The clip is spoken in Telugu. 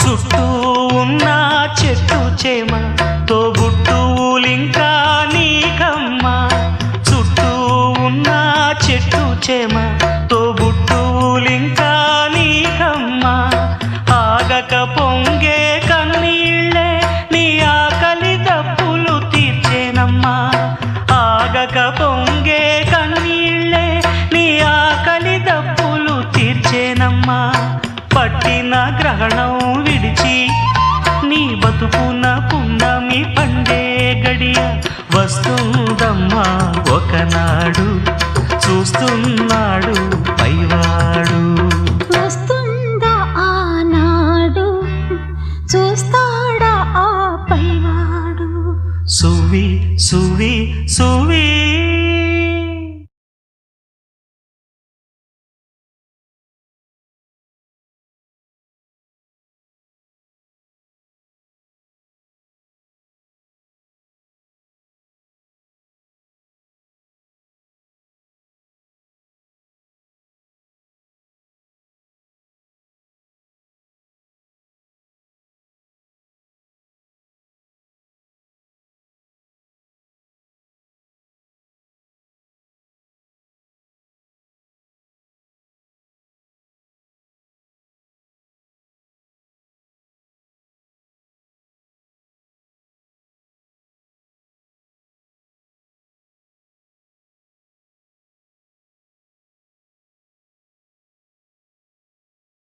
చుట్టూ ఉన్న చెట్టు చేమ తోబుట్టువులింకా నీకమ్మా. చుట్టూ ఉన్న చెట్టు చేమ తోబుట్టువులింకా నీకమ్మా. ఆగక పొంగే కన్నీళ్ళే నీ ఆకలి దప్పులు తీర్చేనమ్మా. ఆగక పొంగే కన్నీళ్ళే నీ ఆకలి దప్పులు తీర్చేనమ్మా. పట్టిన గ్రహణం విడిచి నీ బతుకున పున్నమి పండే గడియ వస్తుందమ్మా ఒకనాడు, చూస్తున్నాడు పైవాడు.